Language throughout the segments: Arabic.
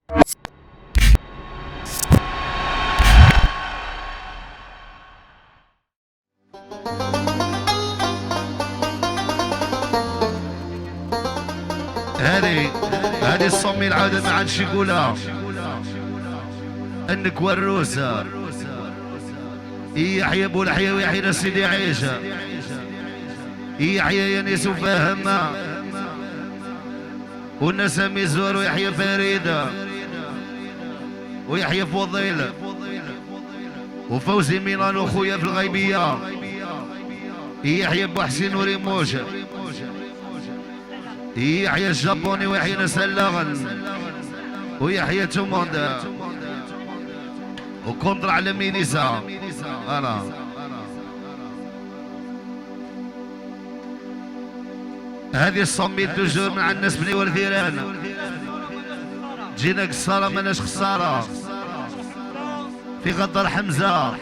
هذه الصمي العادة ما عادش يقولها انك وروسة يحيى بولحية ويحيى سيدي عيشة يحيى ينيس وفاهمة والنسامي زور ويحيى فريدة ويحيى فضيلة وفوزي ميلان وخويا في الغيبية يحيى بوحسين وريموشة يحيى الجابوني ويحيى نسلغن ويحيى توموندا وكونتر على مينيسا. انا هذه الصميت توجور مع الناس بني والثيران جينا قصارى ماناش خسارة في غدر حمزة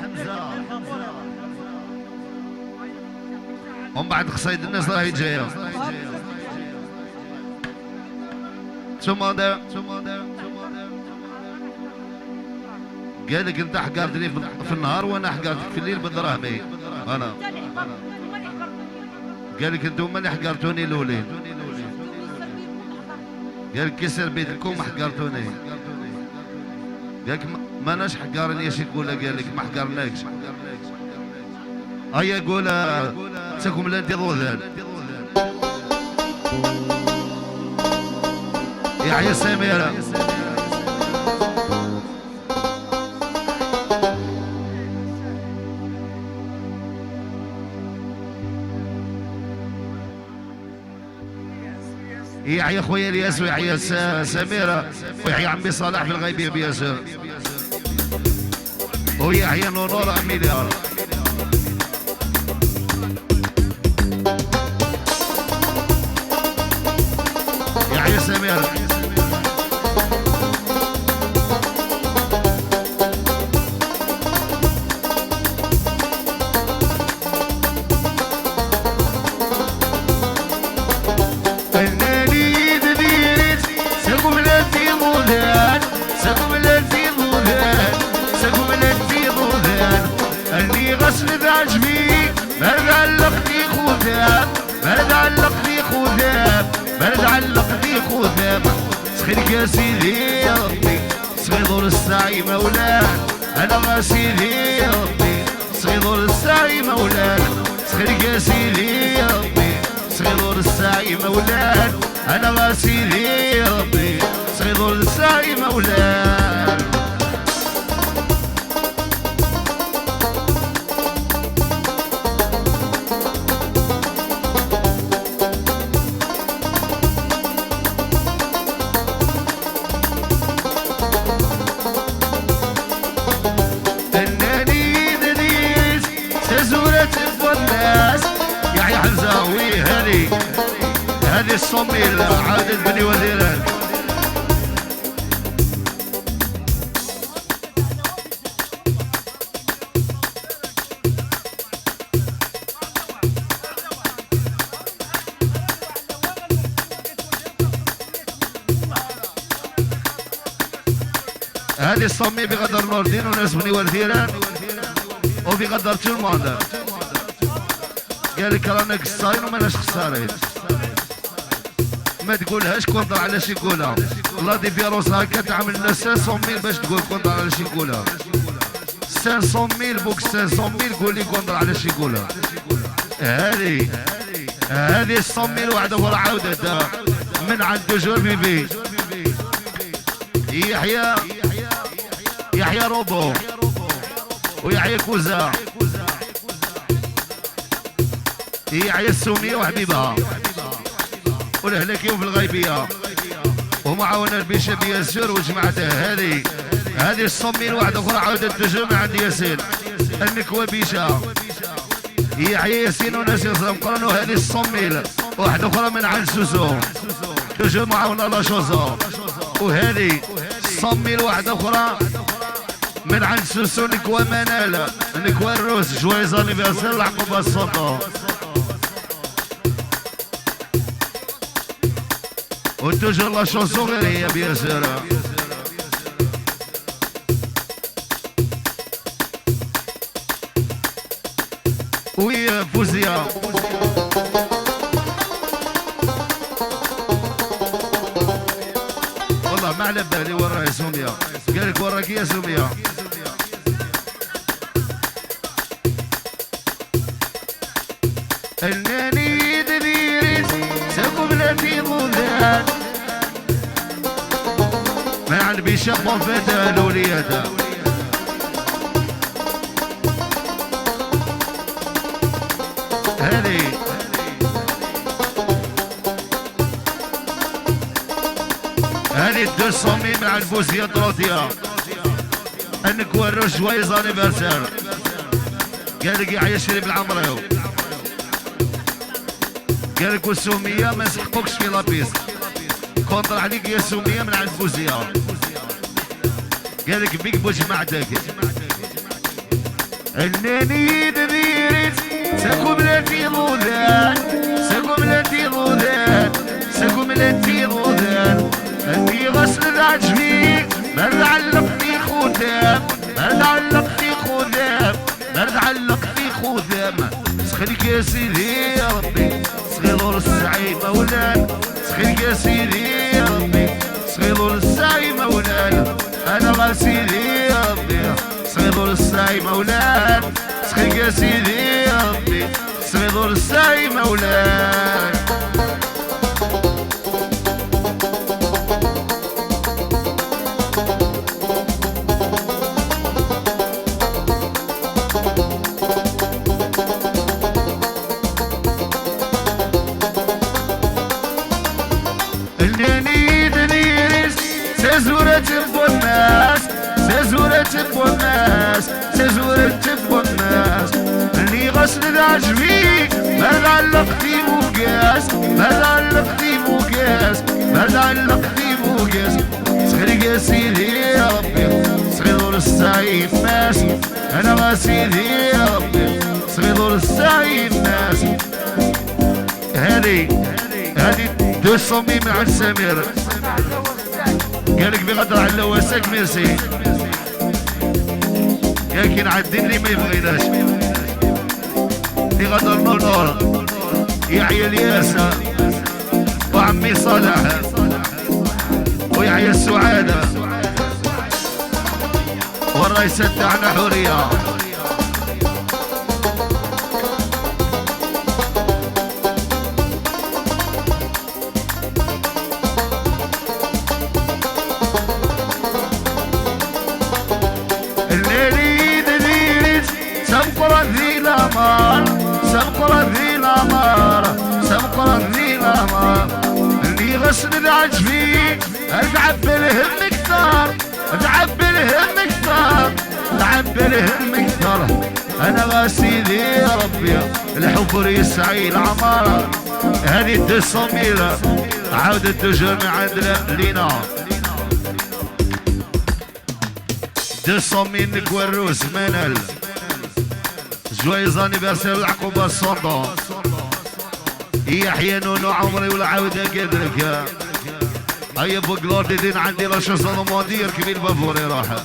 ومن بعد قصايد الناس راهي جاية توموندا قال لك انت حقرتني في النهار وانا حقرتك في الليل بدراهمي. انا قال لك انتم اللي حقرتوني الاولين قال لك كسر بيتكم حقرتوني قال لك ماناش حقارني اش يقول قال لك ما حقرناكش هيا قول تاكم لا تضوذان يا سميرة يحيى خويا الياس ويحيى سميرة ويحيى عمي صالح في الغيبية بياسر ويحيى نور أميليار يحيى سميرة يا سيدي يا ربي صغير السعي مولان انا سيدي يا ربي صغير السعي مولان صغير يا سيدي يا ربي صغير السعي مولان انا سيدي يا ربي صغير السعي مولان هذه الصميل عادة بني وزيران هذه الصميل بقدر نور الدين وناس بني وزيران وبقدر تلموندا قال لك رانا قصاين وماناش خسارين ما تقولهاش كونتر علاش يقولها الله دي فيروس هكا تعمل لنا 500 ميل باش تقول كونتر علاش يقولها 500 ميل بوك 500 ميل قول لي كونتر علاش يقولها هذه 100 ميل واحدة ورا عاودة من عند جور بيبي يحيى روبو ويحيى كوزا يحيى السومية وحبيبها والهلاكيون في الغيبية ومعاونا البيشة بياسر وجماعته هذه الصمين واحدة أخرى عاودة تجمع عند ياسين المكوى بيشة يحيى ياسين وناس يصرم قرنوا هذه الصميل واحدة أخرى من عند سوسو تجمع معاونا لاشوزو وهذه الصميل واحدة أخرى من عند سوسو نكوى منال نكوى الروس جويز انيفرسير العقوبة السلطة وتوجور لا شونسون غير هي بيان سور ويا فوزيا والله ما على بالي وين راهي سميه، قال لك وين راكي يا سميه؟ الناني دبيرت ساكو بلاتي ظلال ما عندي شاب فتى لولياتا هذه الدوسومي مع الفوزية طروطيا انك ورو جوايز انيفرسير قال لك يعيش لي بالعمريو قال لك والسومية ما نسحقوكش في لابيس كونتر عليك يا سومية من عند الفوزية قال لك بيك بجماعتك الناني دبيرت ساكو بلاتي ظلال ساكو بلاتي ظلال ساكو بلاتي ظلال اني غسل عجبي مرد علقتي خدام مرد علقتي خدام مرد علقتي خدام سخليك يا سيدي يا ربي صغير السعي مولانا سخليك يا سيدي يا ربي صغير السعي مولانا انا غا سيدي يا ربي صغير السعي مولانا سخليك يا سيدي يا ربي صغير السعي مولانا سزورة الناس سزورة الناس سزورة الناس اللي غسل عجبي ما علقتي موقاس ما علقتي موقاس ما علقتي موقاس صغير يا سيدي يا ربي صغير السعي الناس انا ما سيدي يا ربي صغير السعي الناس هذه 200 مع السمير قالك بغدر على اللواساك ميرسي لكن عدين لي ما يبغيناش بغدر نور يحيى الياسة وعمي صالح ويحيى السعادة والرئيسة تاعنا حورية سمقرة ذي الأمار سمقرة ذي الأمار اللي غسل العجبي اتعب الهم كثار اتعب الهم كثار اتعب الهم كثار انا غاسيدي يا ربي الحفر يسعي العمارة هذه 200 عاودة تجرنا عند لينا 200 نكوروس منال جويز انيفرسير العقوبة الصندوق يحيى نونو عمري والعودة قدرك هيا بوكلور دين عندي رشا صنمودي يركبي البافوري راحة